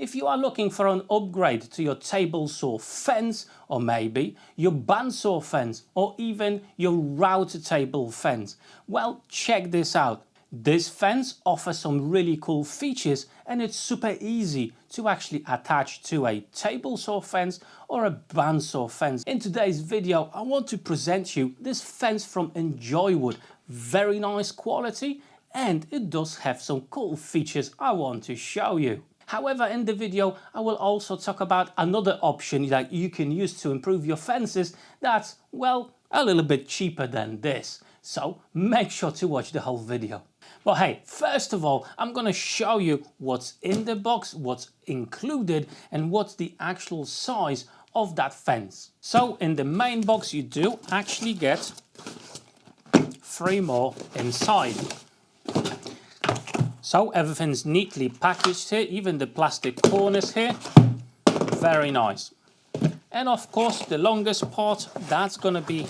If you are looking for an upgrade to your table saw fence, or maybe your bandsaw fence, or even your router table fence, well, check this out. This fence offers some really cool features and it's super easy to actually attach to a table saw fence or a bandsaw fence. In today's video I want to present you this fence from Enjoywood. Very nice quality and it does have some cool features I want to show you. However, in the video I will also talk about another option that you can use to improve your fences that's, well, a little bit cheaper than this. So make sure to watch the whole video. But hey, first of all, I'm going to show you what's in the box, what's included and what's the actual size of that fence. So in the main box you do actually get 3 more inside. So everything's neatly packaged here, even the plastic corners here. Very nice. And of course the longest part, that's going to be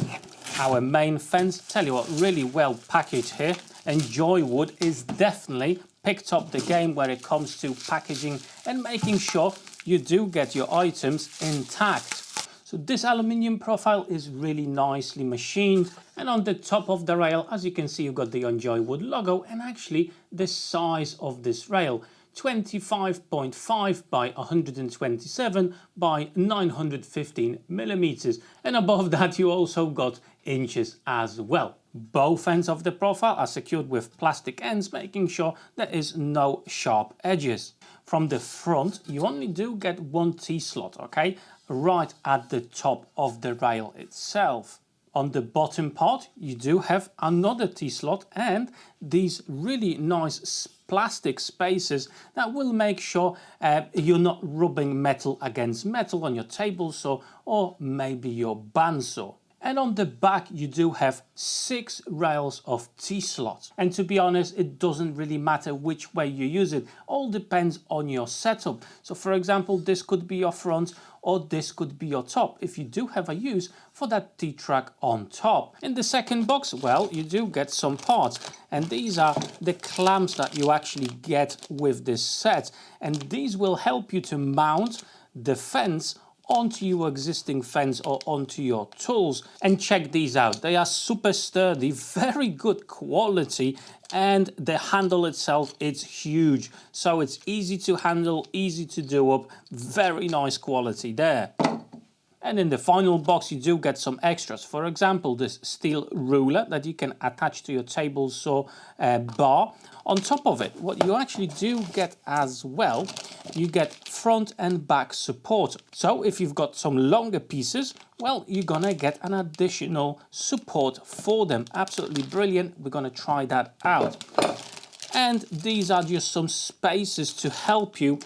our main fence. Tell you what, really well packaged here. Enjoywood is definitely picked up the game when it comes to packaging and making sure you do get your items intact. So this aluminium profile is really nicely machined, and on the top of the rail, as you can see, you've got the Enjoywood logo and actually the size of this rail. 25.5 by 127 by 915 millimeters, and above that you also got inches as well. Both ends of the profile are secured with plastic ends, making sure there is no sharp edges. From the front you only do get one T-slot, okay, right at the top of the rail itself. On the bottom part you do have another T-slot and these really nice plastic spaces that will make sure you're not rubbing metal against metal on your table saw or maybe your bandsaw. And on the back you do have 6 rails of T-slots, and to be honest it doesn't really matter which way you use it, all depends on your setup. So for example, this could be your front or this could be your top if you do have a use for that T-track on top. In the second box, well, you do get some parts, and these are the clamps that you actually get with this set, and these will help you to mount the fence onto your existing fence or onto your tools. And check these out, they are super sturdy, very good quality, and the handle itself is huge, so it's easy to handle, easy to do up, very nice quality there. And in the final box you do get some extras. For example, this steel ruler that you can attach to your table saw bar. On top of it, what you actually do get as well, you get front and back support. So if you've got some longer pieces, well, you're gonna get an additional support for them. Absolutely brilliant. We're gonna try that out. And these are just some spaces to help you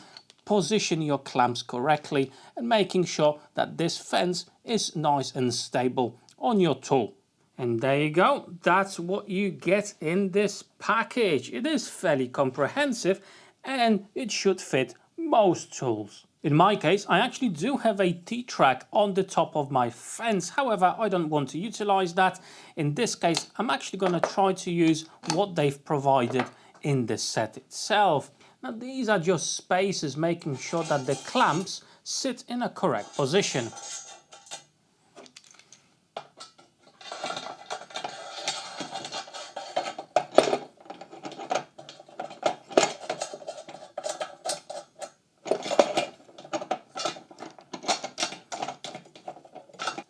position your clamps correctly and making sure that this fence is nice and stable on your tool. And there you go, that's what you get in this package. It is fairly comprehensive and it should fit most tools. In my case, I actually do have a T-track on the top of my fence. However, I don't want to utilize that. In this case, I'm actually going to try to use what they've provided in the set itself. Now these are just spaces making sure that the clamps sit in a correct position.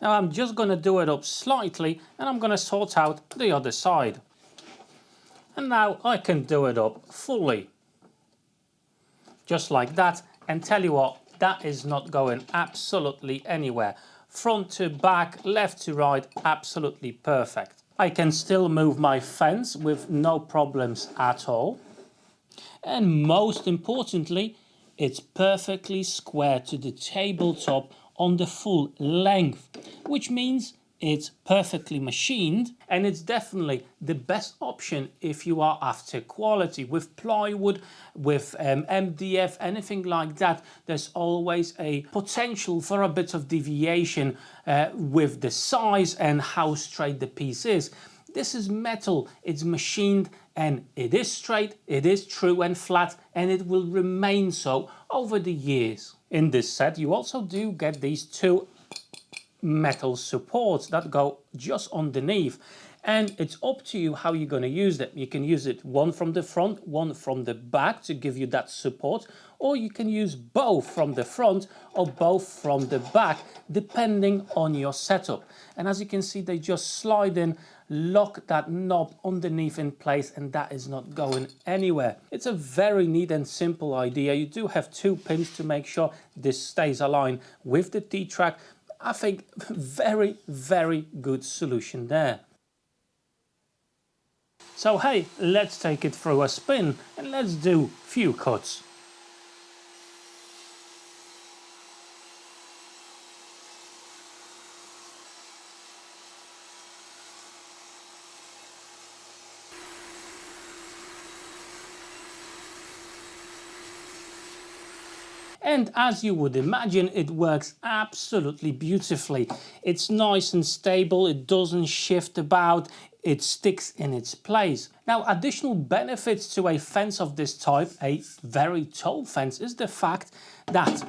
Now I'm just going to do it up slightly and I'm going to sort out the other side. And now I can do it up fully. Just like that, and tell you what, that is not going absolutely anywhere. Front to back, left to right, absolutely perfect. I can still move my fence with no problems at all. And most importantly, it's perfectly square to the tabletop on the full length, which means it's perfectly machined, and it's definitely the best option if you are after quality. With plywood, with MDF, anything like that, there's always a potential for a bit of deviation with the size and how straight the piece is. This is metal, it's machined, and it is straight, it is true and flat, and it will remain so over the years. In this set you also do get these two metal supports that go just underneath, and it's up to you how you're going to use them. You can use it one from the front, one from the back to give you that support, or you can use both from the front or both from the back depending on your setup. And as you can see, they just slide in, lock that knob underneath in place, and that is not going anywhere. It's a very neat and simple idea. You do have two pins to make sure this stays aligned with the T-track. I think very good solution there. So hey, let's take it through a spin and let's do a few cuts. And as you would imagine, it works absolutely beautifully. It's nice and stable, it doesn't shift about, it sticks in its place. Now, additional benefits to a fence of this type, a very tall fence, is the fact that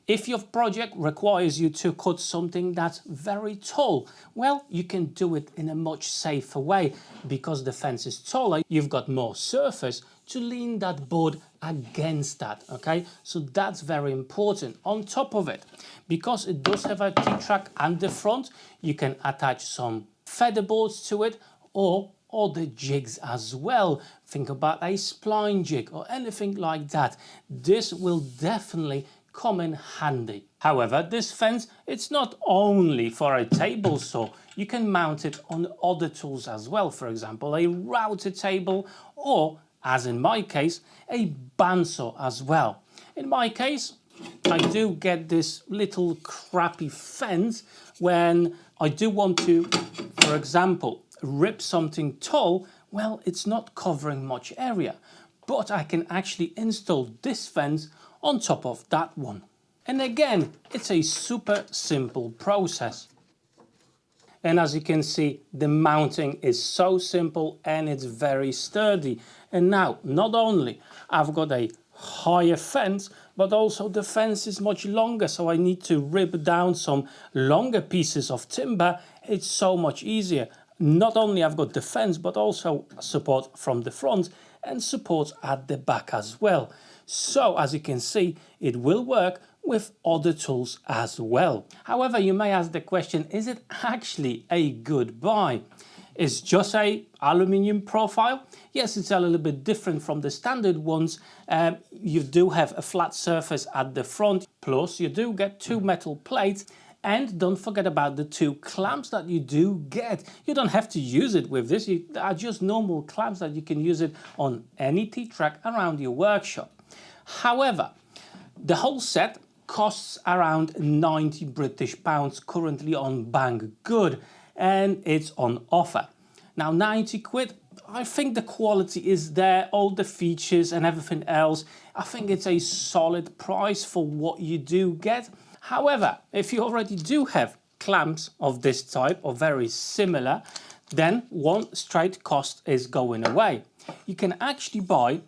if your project requires you to cut something that's very tall, well, you can do it in a much safer way. Because the fence is taller, you've got more surface to lean that board against that, okay? So that's very important. On top of it, because it does have a T-track and the front, you can attach some feather boards to it or other jigs as well. Think about a spline jig or anything like that. This will definitely come in handy. However, this fence, it's not only for a table saw. You can mount it on other tools as well. For example, a router table, or as in my case, a bandsaw as well. In my case, I do get this little crappy fence when I do want to, for example, rip something tall. Well, it's not covering much area, but I can actually install this fence on top of that one. And again, it's a super simple process. And as you can see, the mounting is so simple and it's very sturdy. And now, not only I've got a higher fence, but also the fence is much longer, so I need to rip down some longer pieces of timber. It's so much easier. Not only I've got the fence, but also support from the front and support at the back as well. So as you can see, it will work with other tools as well. However, you may ask the question, is it actually a good buy? It's just a aluminium profile. Yes, it's a little bit different from the standard ones. You do have a flat surface at the front, plus you do get two metal plates. And don't forget about the two clamps that you do get. You don't have to use it with this. They are just normal clamps that you can use it on any T-track around your workshop. However, the whole set costs around 90 British pounds currently on Banggood, and it's on offer. Now 90 quid, I think the quality is there, all the features and everything else. I think it's a solid price for what you do get. However, if you already do have clamps of this type or very similar, then one straight cost is going away. You can actually buy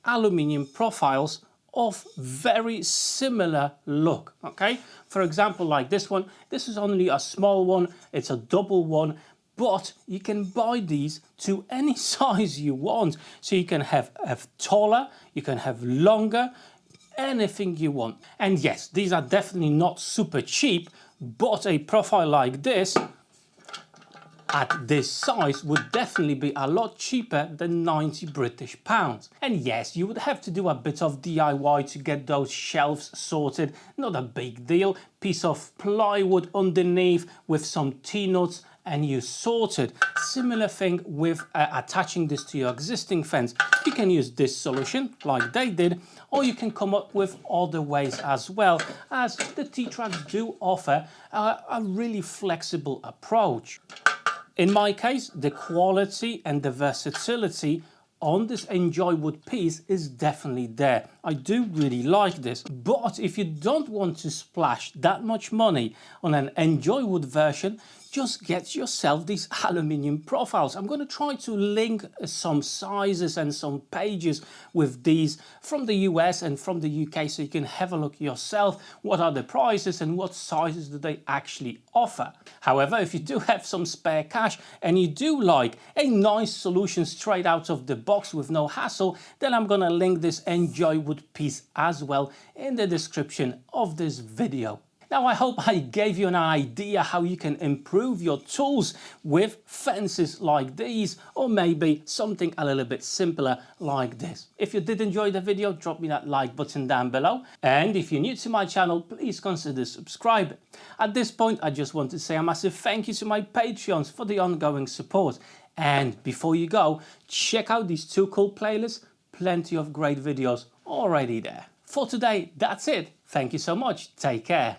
aluminium profiles of very similar look, okay? For example, like this one, this is only a small one, it's a double one, but you can buy these to any size you want. So you can have taller, you can have longer, anything you want. And yes, these are definitely not super cheap, but a profile like this at this size would definitely be a lot cheaper than 90 British pounds. And yes, you would have to do a bit of DIY to get those shelves sorted. Not a big deal. Piece of plywood underneath with some T-nuts and you sorted. Similar thing with attaching this to your existing fence. You can use this solution like they did, or you can come up with other ways as well, as the T-tracks do offer a really flexible approach. In my case, the quality and the versatility on this Enjoywood piece is definitely there. I do really like this, but if you don't want to splash that much money on an Enjoywood version, just get yourself these aluminium profiles. I'm going to try to link some sizes and some pages with these from the US and from the UK, so you can have a look yourself. What are the prices and what sizes do they actually offer? However, if you do have some spare cash and you do like a nice solution straight out of the box with no hassle, then I'm going to link this Enjoywood piece as well in the description of this video. Now, I hope I gave you an idea how you can improve your tools with fences like these, or maybe something a little bit simpler like this. If you did enjoy the video, drop me that like button down below. And if you're new to my channel, please consider subscribing. At this point, I just want to say a massive thank you to my Patreons for the ongoing support. And before you go, check out these two cool playlists. Plenty of great videos already there. For today, that's it. Thank you so much. Take care.